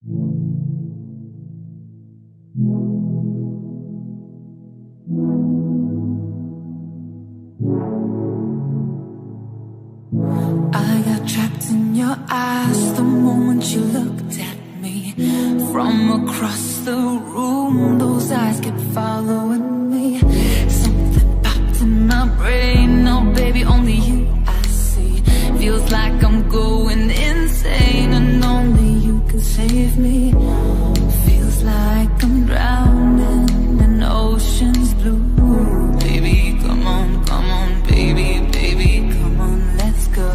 I got trapped in your eyes the moment you looked at me. From across the room, those eyes kept following me. Something popped in my brain, now baby, only you I see. Feels like I'm going insane, and only you can save me. Feels like I'm drowning in ocean's blue. Baby, come on, baby, baby, come on, let's go.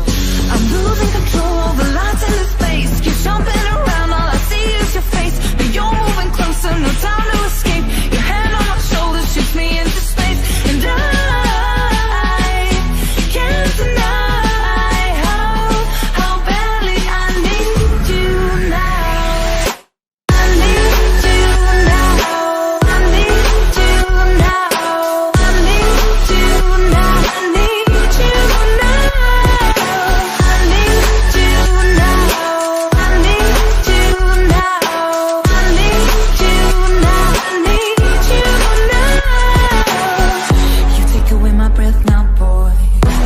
I'm losing control of the lights in this space. Keep jumping around, all I see is your face. But you're moving closer, no time to escape. Your hand on my shoulder shoots me into space. And I can't deny how badly I need you now. I need you now. I need you now. I need you now. I need you now. I need you now. I need you now. I need you now. I need you now. You take away my breath now, boy.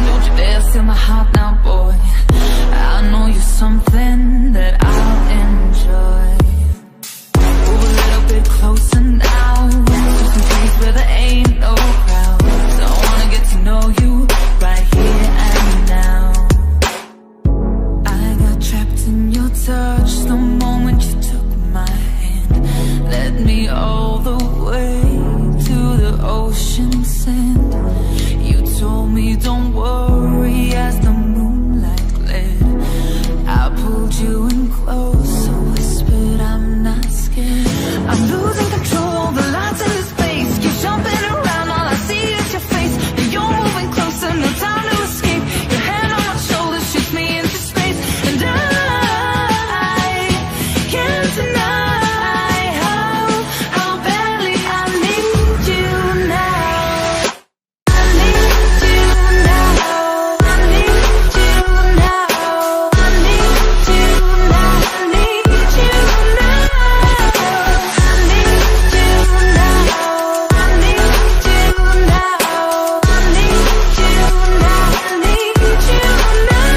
Don't you dare steal my heart now, boy. I know you're something that I'll enjoy. Move a little bit closer now, to some place where there ain't no crowds. I wanna get to know you right here and now. I got trapped in your touch the moment you took my hand. Led me all the way to the ocean sand. You told me don't worry as the moonlight gled. I pulled you in close, so whispered I'm not scared. I'm losing control of the lights in this space. Keep jumping around, all I see is your face. And you're moving closer, no time to escape. Your hand on my shoulder shoots me into space. And I can't deny how badly I need you now. I need you now. I need you now. I need you now. I need you now. I need you now. I need you now. I need you now. I need you now.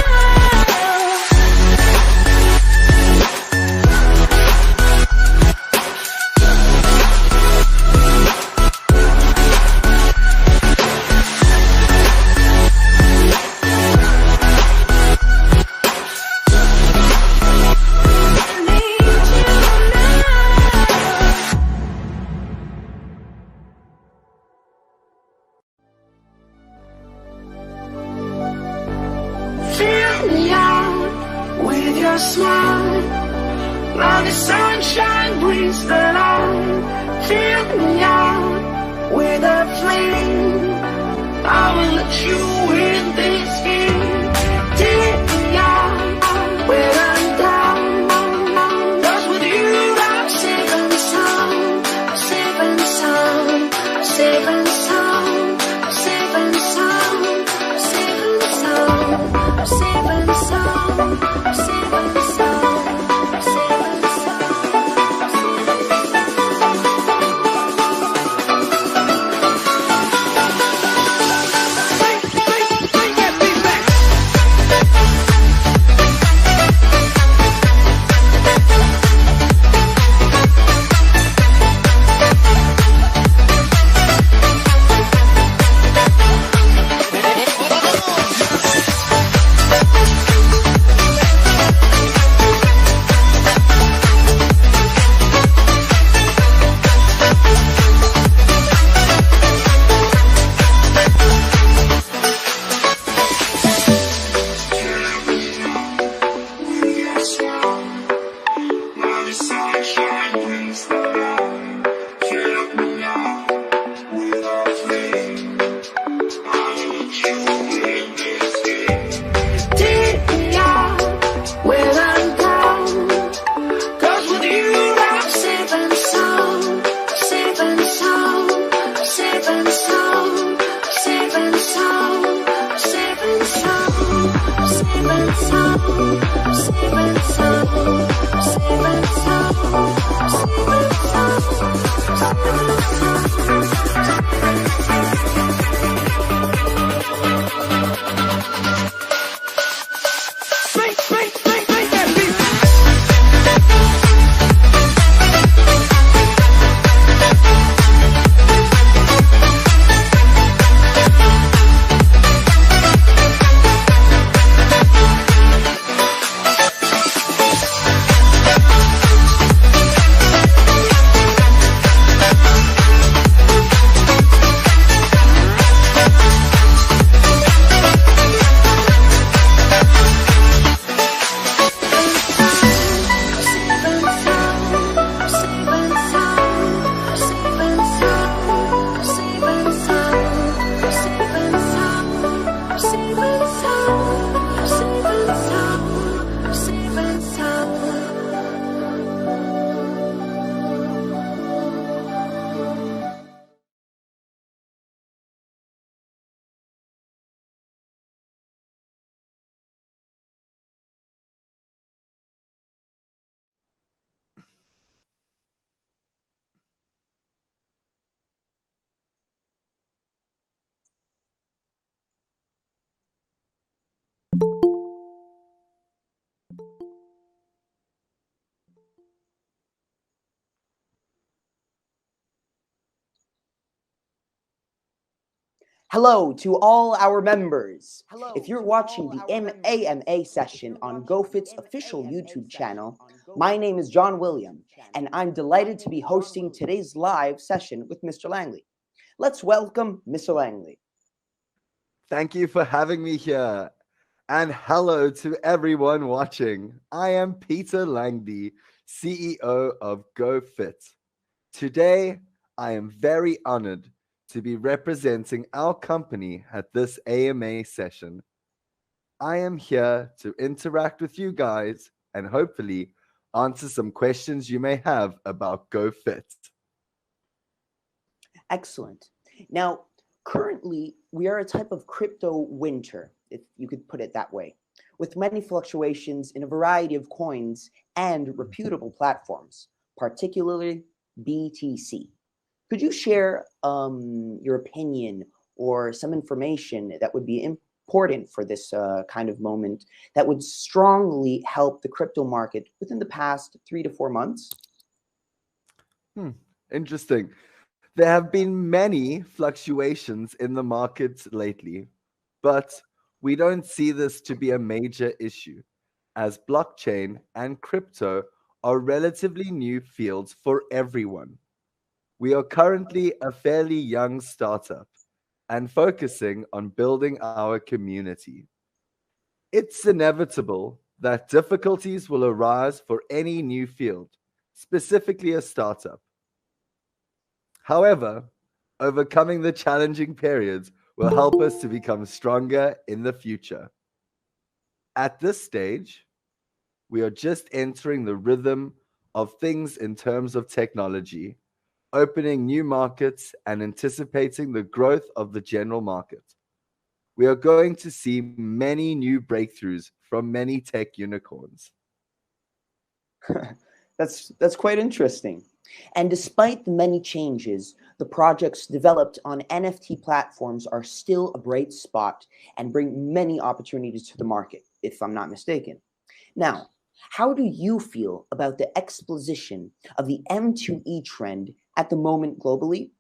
Fill me out with your smile, while the sunshine brings the light. Fill me out with a flame, I will let you in this game. Take me out where I'm down, 'cause with you I'm safe and sound. I'm safe and sound. I'm safe and sound. I'm safe and sound. I'm safe and sound. I'm safe and sound. I'm safe and sound. I'm safe and sound. Bring that beat back. Hello to all our members. If you're watching the AMA session on Gofit's official YouTube channel, my name is John William, and I'm delighted to be hosting today's live session with Mr. Langley. Let's welcome Mr. Langley. Thank you for having me here. And hello to everyone watching. I am Peter Langley, CEO of Gofit. Today, I am very honored to be representing our company at this AMA session. I am here to interact with you guys and hopefully answer some questions you may have about Gofit. Excellent. Now, currently, we are a type of crypto winter, if you could put it that way, with many fluctuations in a variety of coins and reputable platforms, particularly BTC. Could you share your opinion or some information that would be important for this kind of moment that would strongly help the crypto market within the past 3 to 4 months? Interesting. There have been many fluctuations in the markets lately, but we don't see this to be a major issue, as blockchain and crypto are relatively new fields for everyone. We are currently a fairly young startup and focusing on building our community. It's inevitable that difficulties will arise for any new field, specifically a startup. However, overcoming the challenging periods will help us to become stronger in the future. At this stage, we are just entering the rhythm of things in terms of technology, opening new markets and anticipating the growth of the general market. We are going to see many new breakthroughs from many tech unicorns. That's quite interesting. And despite the many changes, the projects developed on NFT platforms are still a bright spot and bring many opportunities to the market, if I'm not mistaken. Now, how do you feel about the exposition of the M2E trend at the moment globally?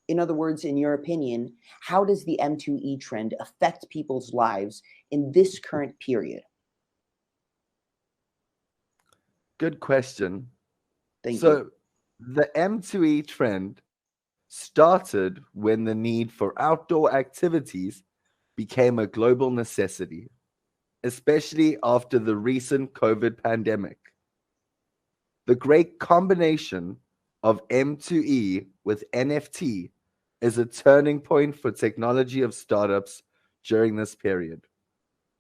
In other words, in your opinion, how does the M2E trend affect people's lives in this current period? Good question. Thank you. So, the M2E trend started when the need for outdoor activities became a global necessity, especially after the recent COVID pandemic. The great combination of M2E with NFT is a turning point for technology of startups during this period.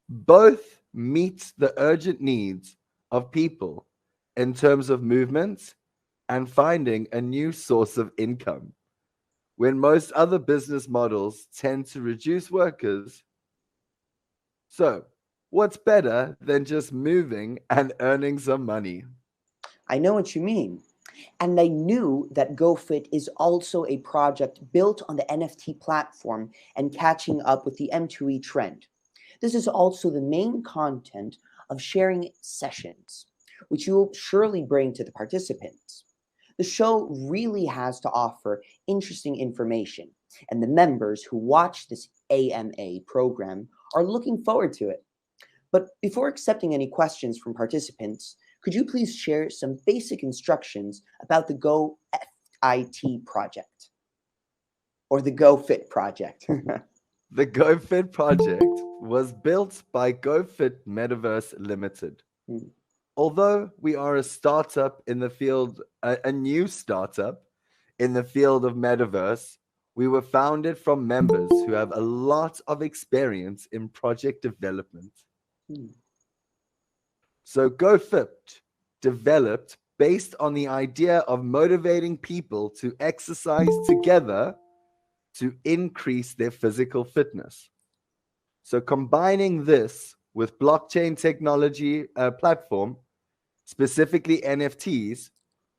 Both meet the urgent needs of people in terms of movement and finding a new source of income. When most other business models tend to reduce workers, so what's better than just moving and earning some money? I know what you mean. And I knew that Gofit is also a project built on the NFT platform and catching up with the M2E trend. This is also the main content of sharing sessions, which you will surely bring to the participants. The show really has to offer interesting information, and the members who watch this AMA program are looking forward to it. But before accepting any questions from participants, could you please share some basic instructions about the GoFit project or the GoFit project? The Gofit project was built by Gofit Metaverse Limited. Hmm. Although we are a startup in the field, a new startup in the field of metaverse, we were founded from members who have a lot of experience in project development. Hmm. So GoFit developed based on the idea of motivating people to exercise together to increase their physical fitness. So combining this with blockchain technology platform, specifically NFTs,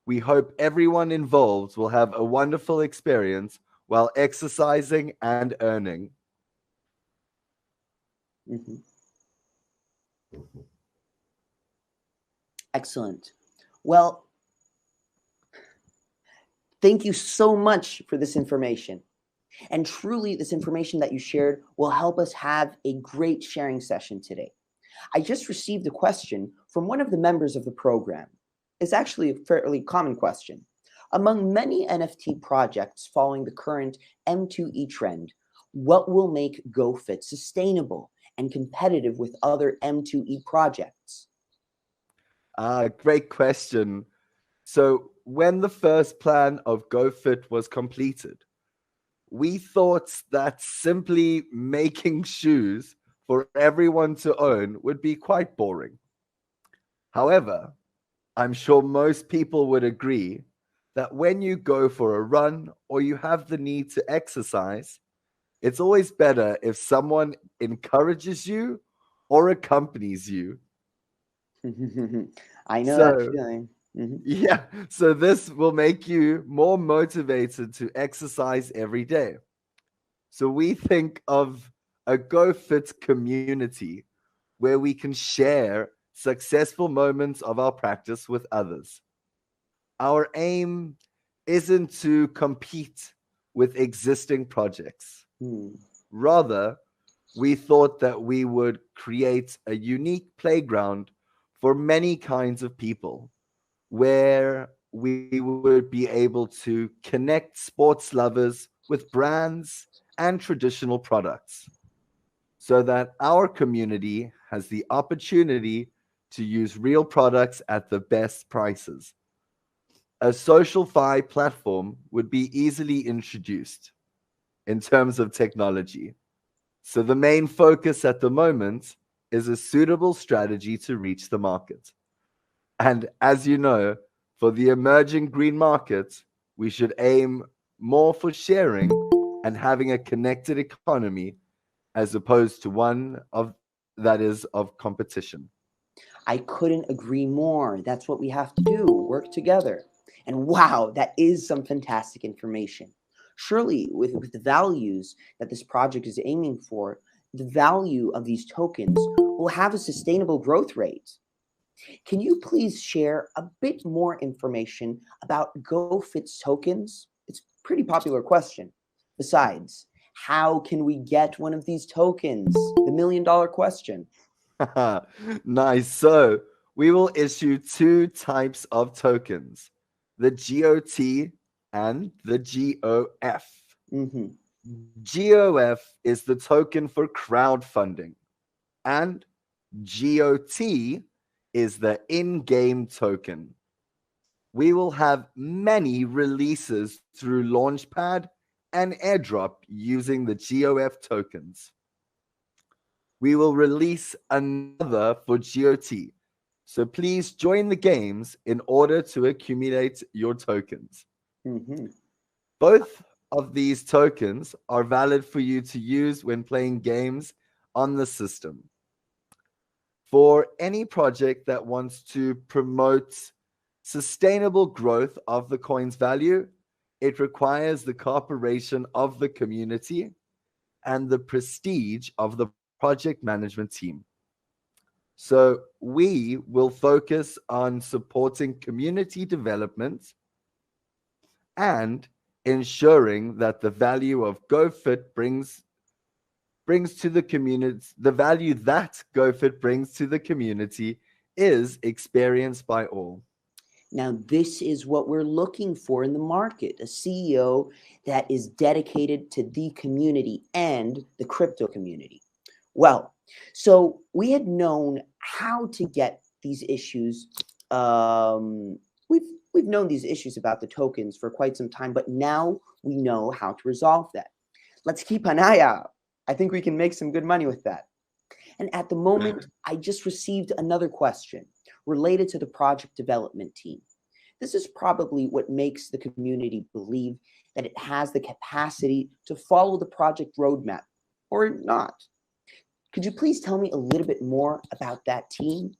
we hope everyone involved will have a wonderful experience while exercising and earning. Mhm. Excellent. Well, Thank you so much for this information. And truly, this information that you shared will help us have a great sharing session today. I just received a question from one of the members of the program. It's actually a fairly common question. Among many NFT projects following the current M2E trend, what will make Gofit sustainable and competitive with other M2E projects? Great question. So, when the first plan of GoFit was completed, we thought that simply making shoes for everyone to own would be quite boring. However, I'm sure most people would agree that when you go for a run or you have the need to exercise, it's always better if someone encourages you or accompanies you. I know that So, feeling. Mhm. yeah, so this will make you more motivated to exercise every day. So we think of a GoFit community where we can share successful moments of our practice with others. Our aim isn't to compete with existing projects. Hmm. Rather, we thought that we would create a unique playground for many kinds of people where we would be able to connect sports lovers with brands and traditional products so that our community has the opportunity to use real products at the best prices. A social fi platform would be easily introduced in terms of technology. So the main focus at the moment is a suitable strategy to reach the market. And as you know, for the emerging green market, we should aim more for sharing and having a connected economy as opposed to one of that is of competition. I couldn't agree more. That's what we have to do, work together. And wow, that is some fantastic information. Surely, with the values that this project is aiming for, the value of these tokens will have a sustainable growth rate. Can you please share a bit more information about GoFit's tokens? It's a pretty popular question. Besides, how can we get one of these tokens? The $1 million question. Nice. So we will issue two types of tokens, the GOT and the GOF. Hmm. GOF is the token for crowdfunding, and GOT is the in game token. We will have many releases through Launchpad and Airdrop using the GOF tokens. We will release another for GOT. So please join the games in order to accumulate your tokens. Hmm. Both of these tokens are valid for you to use when playing games on the system. For any project that wants to promote sustainable growth of the coin's value, it requires the cooperation of the community and the prestige of the project management team. So we will focus on supporting community development and ensuring that the value of GoFit brings to the community, the value that GoFit brings to the community is experienced by all. Now, this is what we're looking for in the market, a CEO that is dedicated to the community and the crypto community. Well, so we had known how to get these issues. We've known these issues about the tokens for quite some time, but now we know how to resolve that. Let's keep an eye out. I think we can make some good money with that. And at the moment, I just received another question related to the project development team. This is probably what makes the community believe that it has the capacity to follow the project roadmap or not. Could you please tell me a little bit more about that team?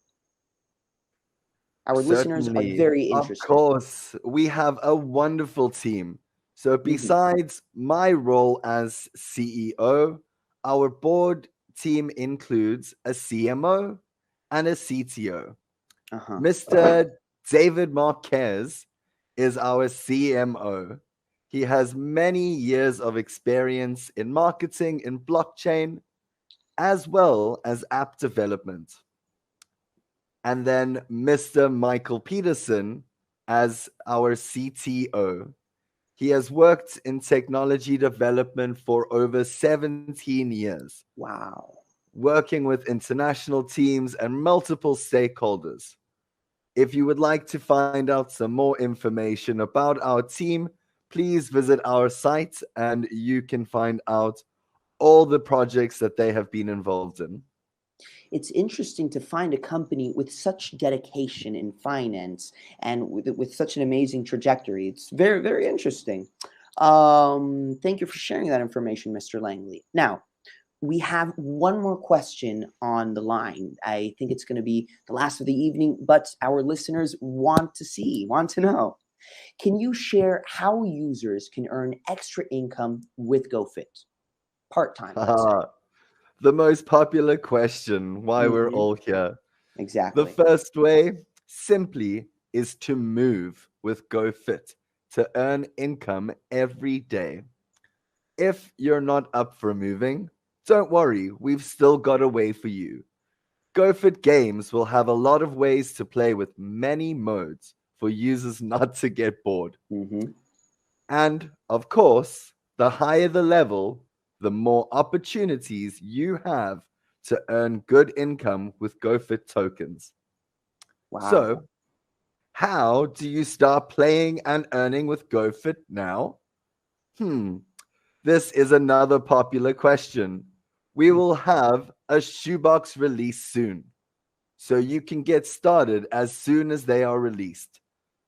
Our listeners are Certainly. very Of interested. course, we have a wonderful team. So, Mhm. besides my role as CEO, our board team includes a CMO and a CTO. Uh-huh. Mr. David Marquez is our CMO. He has many years of experience in marketing in blockchain as well as app development. And then Mr. Michael Peterson as our CTO. He has worked in technology development for over 17 years, Wow. working with international teams and multiple stakeholders. If you would like to find out some more information about our team, please visit our site and you can find out all the projects that they have been involved in. It's interesting to find a company with such dedication in finance and with such an amazing trajectory. It's very, very interesting. Thank you for sharing that information, Mr. Langley. Now, we have one more question on the line. I think it's going to be the last of the evening, but our listeners want to know. Can you share how users can earn extra income with GoFit? Part-time, let's say. The most popular question, why we're Mhm. all here. The Exactly. first way simply is to move with GoFit to earn income every day. If you're not up for moving, don't worry, we've still got a way for you. GoFit Games will have a lot of ways to play with many modes for users not to get bored. Hmm. And of course, the higher the level, the more opportunities you have to earn good income with GoFit tokens. Wow. So, how do you start playing and earning with GoFit now? Hmm, this is another popular question. We will have a shoebox release soon, so you can get started as soon as they are released.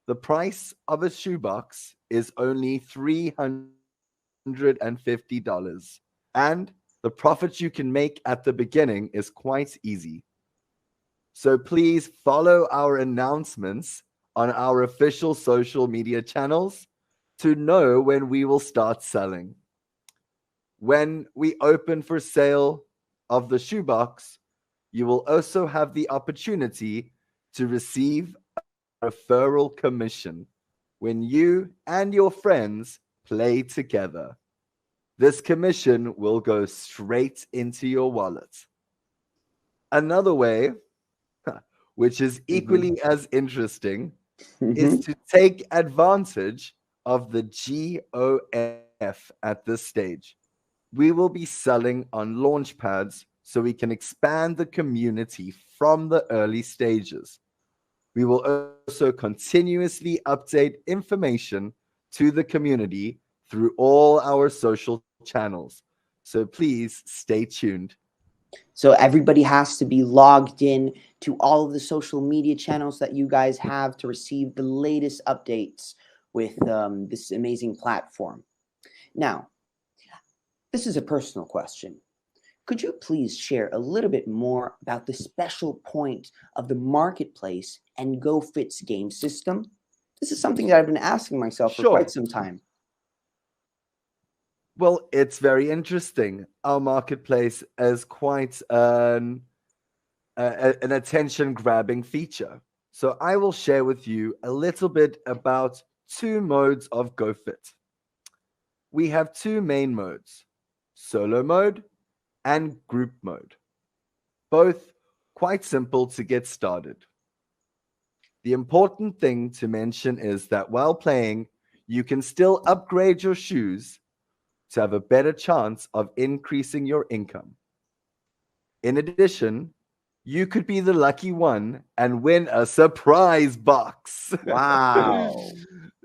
The price of a shoebox is only $350, and the profit you can make at the beginning is quite easy. So please follow our announcements on our official social media channels to know when we will start selling. When we open for sale of the shoebox, you will also have the opportunity to receive a referral commission when you and your friends play together. This commission will go straight into your wallet. Another way, which is Hmm. equally as interesting, is Hmm. to take advantage of the GOF at this stage. We will be selling on launch pads so we can expand the community from the early stages. We will also continuously update information to the community through all our social channels. So please stay tuned. So everybody has to be logged in to all of the social media channels that you guys have to receive the latest updates with this amazing platform. Now, this is a personal question. Could you please share a little bit more about the special point of the marketplace and GoFit's game system? This is something that I've been asking myself for quite Sure. some time. Well, it's very interesting. Our marketplace is quite an attention grabbing feature. So I will share with you a little bit about two modes of GoFit. We have two main modes, solo mode and group mode, both quite simple to get started. The important thing to mention is that while playing, you can still upgrade your shoes to have a better chance of increasing your income. In addition, you could be the lucky one and win a surprise box. Wow.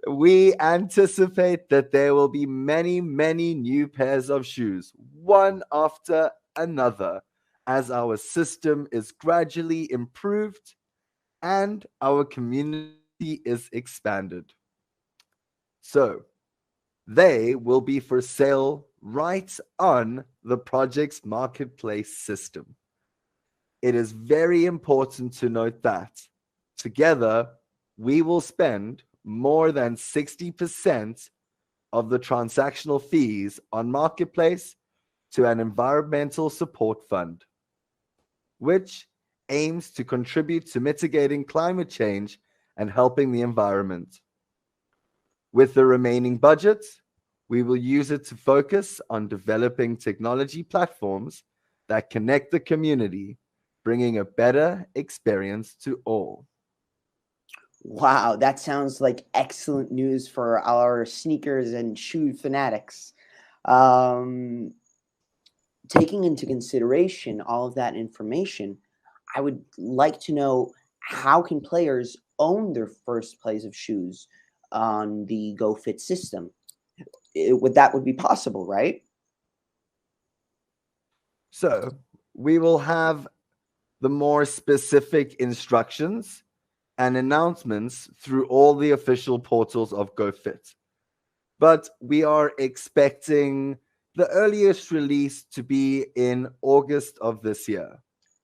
We anticipate that there will be many, many new pairs of shoes, one after another, as our system is gradually improved and our community is expanded. So, they will be for sale right on the project's marketplace system. It is very important to note that together we will spend more than 60% of the transactional fees on Marketplace to an environmental support fund, which aims to contribute to mitigating climate change and helping the environment. With the remaining budget, we will use it to focus on developing technology platforms that connect the community, bringing a better experience to all. Wow, that sounds like excellent news for our sneakers and shoe fanatics. Um, Taking into consideration all of that information, I would like to know, how can players own their first pairs of shoes on the GoFit system? Would be possible, right? So, we will have the more specific instructions and announcements through all the official portals of GoFit. But we are expecting the earliest release to be in August of this year.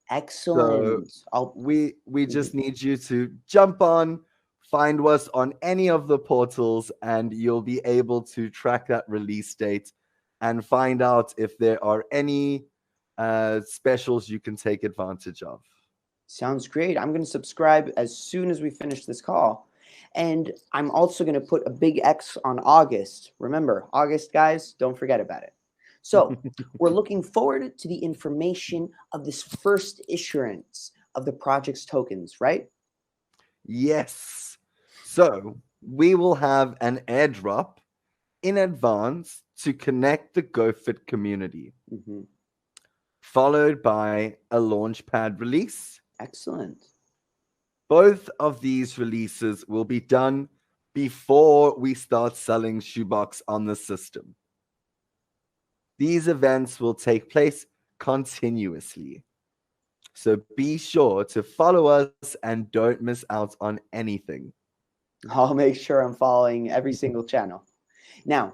So Excellent. I'll we Mhm. just need you to jump on, find us on any of the portals, and you'll be able to track that release date and find out if there are any specials you can take advantage of. Sounds great. I'm going to subscribe as soon as we finish this call. And I'm also going to put a big X on August. Remember, August, guys, don't forget about it. So, we're looking forward to the information of this first issuance of the project's tokens, right? Yes. So we will have an airdrop in advance to connect the GoFit community, Hmm. followed by a launchpad release. Excellent. Both of these releases will be done before we start selling Shoebox on the system. These events will take place continuously. So be sure to follow us and don't miss out on anything. I'll make sure I'm following every single channel. Now,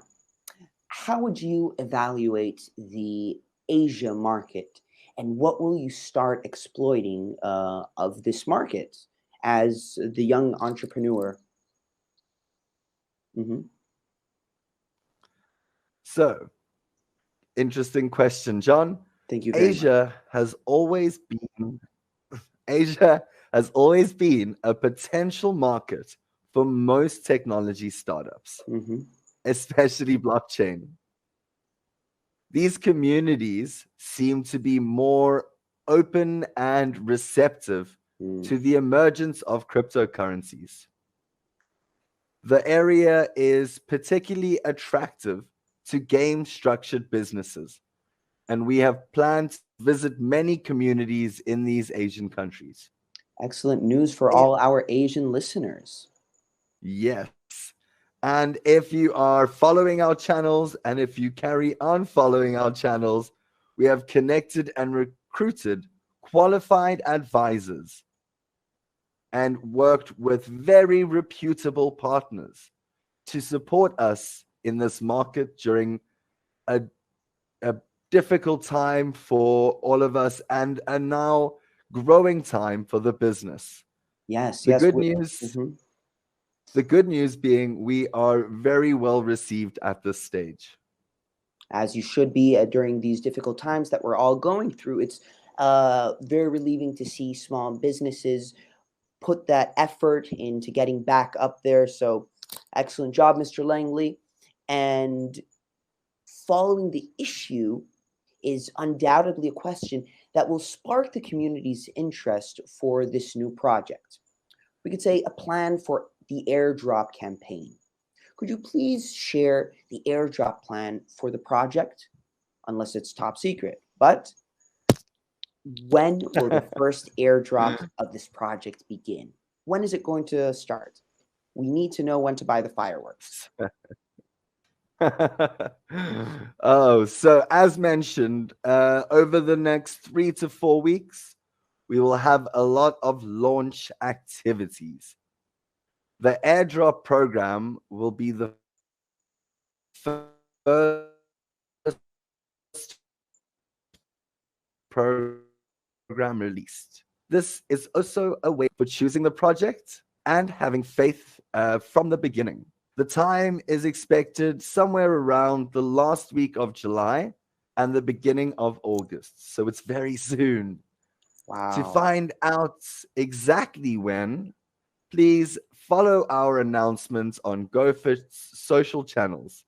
how would you evaluate the Asia market, and what will you start exploiting of this market as the young entrepreneur? Hmm. So, interesting question, John. Thank you very much. Asia has always been Asia has always been a potential market for most technology startups, Hmm. especially blockchain. These communities seem to be more open and receptive Mm. to the emergence of cryptocurrencies. The area is particularly attractive to game structured businesses, and we have planned to visit many communities in these Asian countries. Excellent news for It, all our Asian listeners. yes. And if you are following our channels and if you carry on following our channels, we have connected and recruited qualified advisors and worked with very reputable partners to support us in this market during a, a difficult time for all of us and a now growing time for the business. Yes, The yes. good news, Mhm. the good news being we are very well received at this stage. As you should be during these difficult times that we're all going through. It's very relieving to see small businesses put that effort into getting back up there. So, excellent job, Mr. Langley. And following the issue is undoubtedly a question that will spark the community's interest for this new project. We could say a plan for the airdrop campaign. Could you please share the airdrop plan for the project? Unless it's top secret. But when will the first airdrop of this project begin? When is it going to start? We need to know when to buy the fireworks. Oh, so as mentioned, over the next 3 to 4 weeks, we will have a lot of launch activities. The airdrop program will be the first program released. This is also a way for choosing the project and having faith from the beginning. The time is expected somewhere around the last week of July and the beginning of August. So it's very soon. To Wow. find out exactly when, please follow our announcements on GoFit's social channels.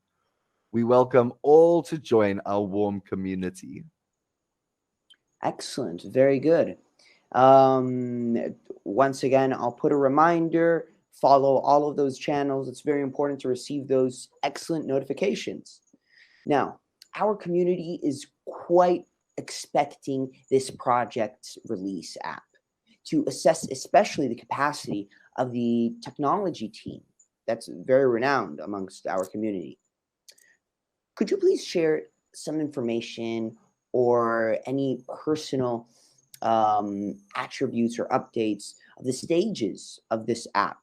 We welcome all to join our warm community. Excellent. Very good. Once again, I'll put a reminder, follow all of those channels. It's very important to receive those excellent notifications. Now, our community is quite expecting this project's release app to assess especially the capacity of the technology team that's very renowned amongst our community. Could you please share some information or any personal attributes or updates of the stages of this app?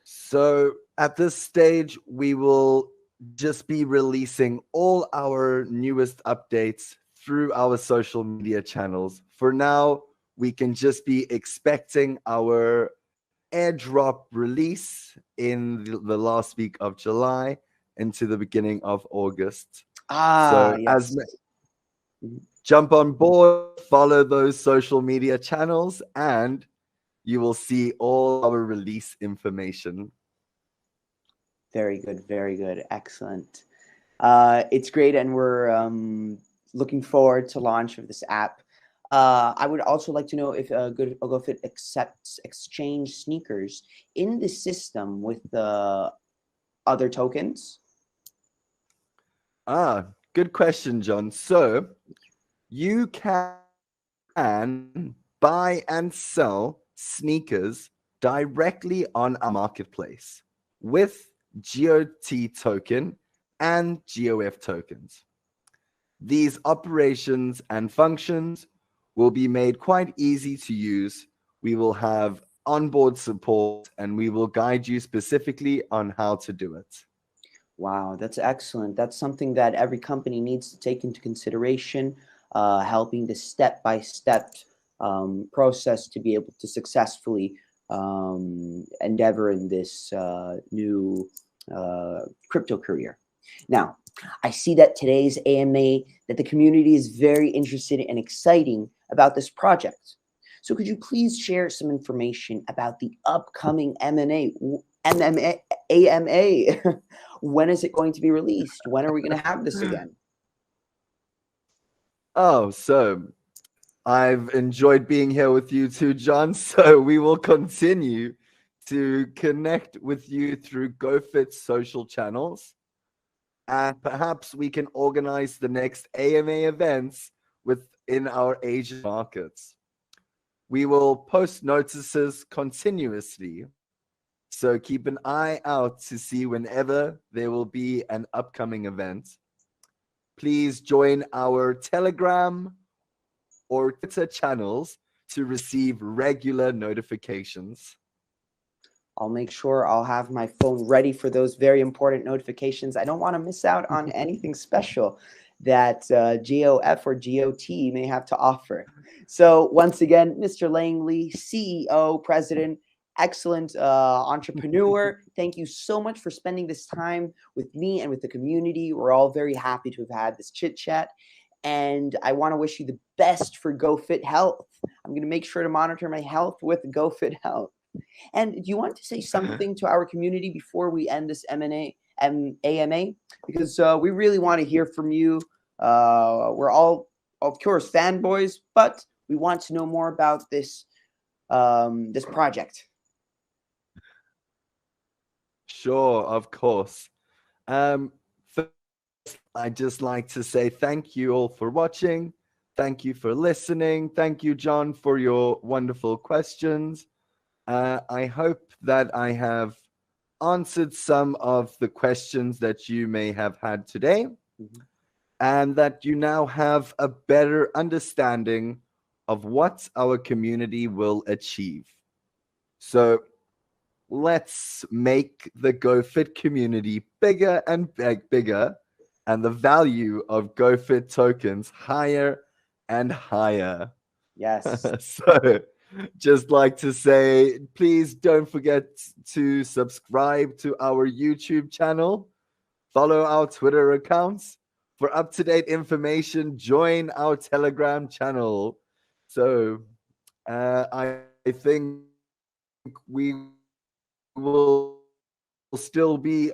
So at this stage, we will just be releasing all our newest updates through our social media channels. For now, we can just be expecting our airdrop release in the last week of July into the beginning of August. So Yes. jump on board, follow those social media channels, and you will see all our release information. Very good, very good. Excellent. It's great, and we're looking forward to launch of this app. I would also like to know if Gofit accepts exchange sneakers in the system with the other tokens. Good question, John. So you can buy and sell sneakers directly on our marketplace with GOT token and GOF tokens. These operations and functions will be made quite easy to use. We will have onboard support and we will guide you specifically on how to do it. Wow, that's excellent. That's something that every company needs to take into consideration, helping the step-by-step process to be able to successfully endeavor in this new crypto career. Now, I see that today's AMA, that the community is very interested and exciting about this project. So could you please share some information about the upcoming AMA? When is it going to be released? When are we going to have this again? Oh, so I've enjoyed being here with you too, John. So we will continue to connect with you through GoFit social channels. And perhaps we can organize the next AMA events within our Asian markets. We will post notices continuously. So keep an eye out to see whenever there will be an upcoming event. Please join our Telegram or Twitter channels to receive regular notifications. I'll make sure I'll have my phone ready for those very important notifications. I don't want to miss out on anything special that GOF or GOT may have to offer. So once again, Mr. Langley, CEO, president, excellent entrepreneur. Thank you so much for spending this time with me and with the community. We're all very happy to have had this chit chat. And I want to wish you the best for GoFit Health. I'm going to make sure to monitor my health with GoFit Health. And do you want to say something to our community before we end this AMA? Because we really want to hear from you. We're all, of course, fanboys, but we want to know more about this this project. Sure, of course. First, I'd just like to say thank you all for watching. Thank you for listening. Thank you, John, for your wonderful questions. I hope that I have answered some of the questions that you may have had today, and that you now have a better understanding of what our community will achieve. So let's make the GoFit community bigger and bigger, and the value of GoFit tokens higher and higher. Yes. So just like to say, please don't forget to subscribe to our YouTube channel, follow our Twitter accounts. For up-to-date information, join our Telegram channel. So I think we will still be.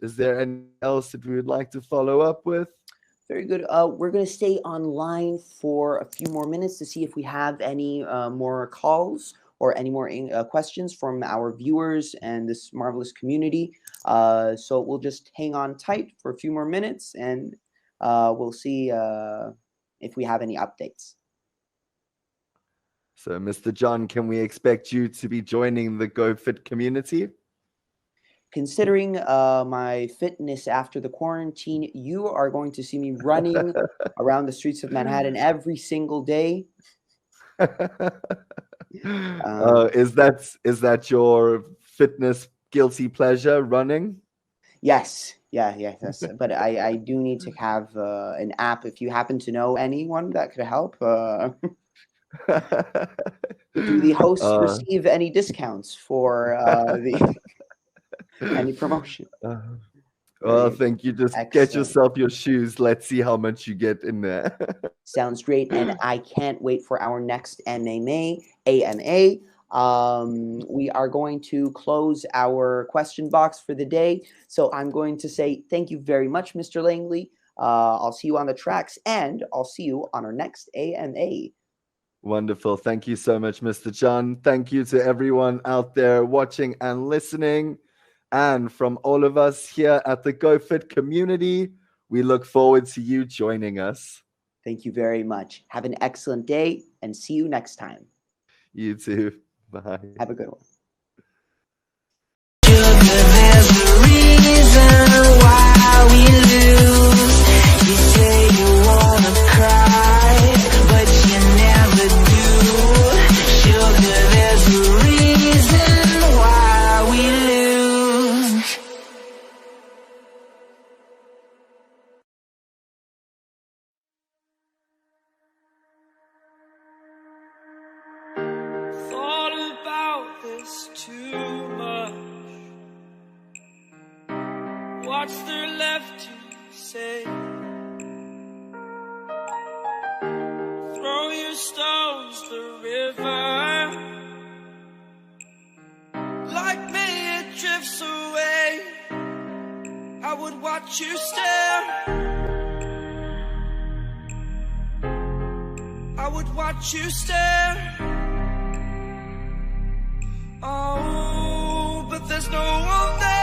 Is there anything else that we would like to follow up with? Very good. We're going to stay online for a few more minutes to see if we have any more calls or any more questions from our viewers and this marvelous community. So we'll just hang on tight for a few more minutes, and we'll see if we have any updates. So, Mr. John, can we expect you to be joining the GoFit community? Considering my fitness after the quarantine, you are going to see me running around the streets of Manhattan every single day. Is that your fitness guilty pleasure, running? Yes. Yeah. But I do need to have an app. If you happen to know anyone that could help, do the hosts receive any discounts for any promotion? Well, I think you just get yourself your shoes. Let's see how much you get in there. Sounds great, and I can't wait for our next AMA. We are going to close our question box for the day. So I'm going to say thank you very much, Mr. Langley. I'll see you on the tracks, and I'll see you on our next AMA. Wonderful. Thank you so much, Mr. John. Thank you to everyone out there watching and listening. And from all of us here at the GoFit community, we look forward to you joining us. Thank you very much. Have an excellent day, and see you next time. You too. Bye. Have a good one. There's a reason why we lose. You say you wanna cry, but you never do. Sugar, there's a reason why we lose. Thought about this too much. What's there left to say? Throw your stones the river. Like me it drifts away. I would watch you stare. I would watch you stare. Oh, but there's no one there.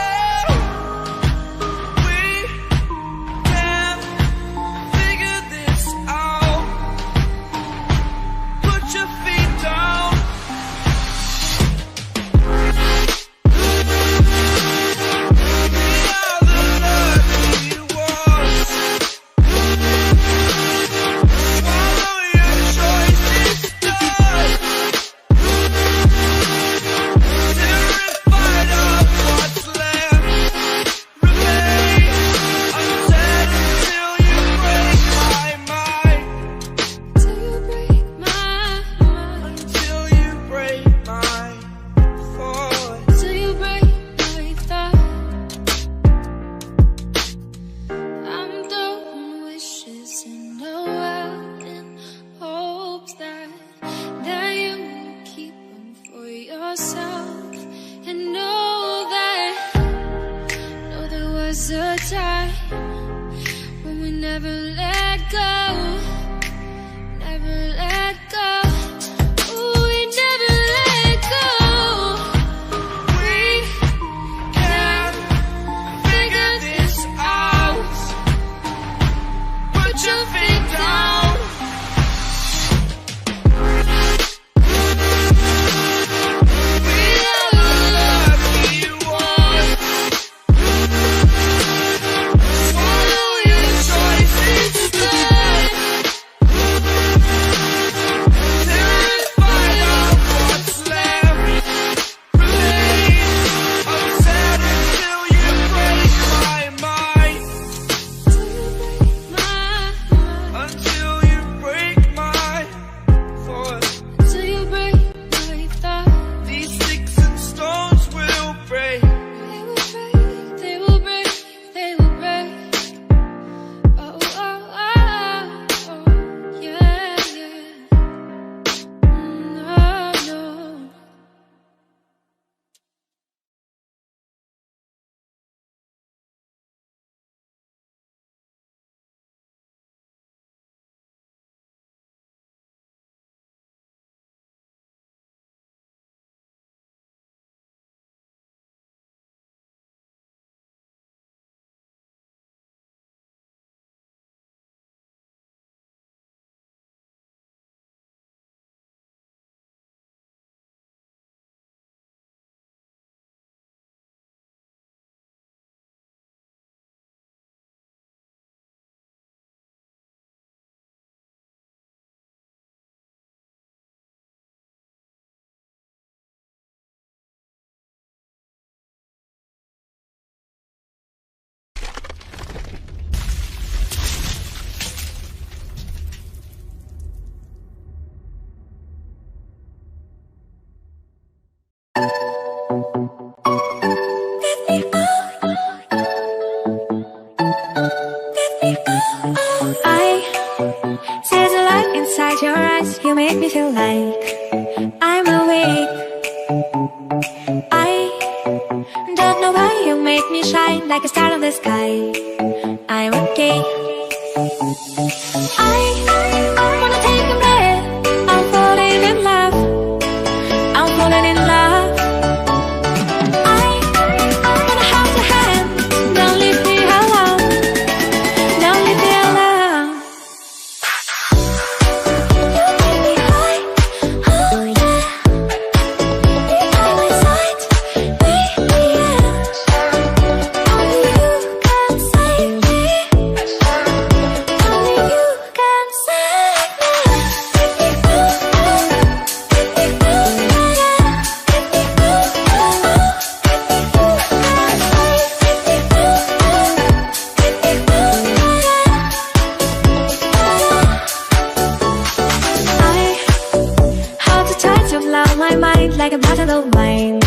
me feel like I'm awake. I don't know why you make me shine like a star in the sky. I'm okay. I wanna take a breath. I'm falling in love. I'm falling in love. I wanna hold your hand. Don't leave me alone. Don't leave me alone. You make me high. Oh yeah. You're by my side. We the end. Only you can save me. Only you can save me. I hold the touch of love, my mind like a battle of mine.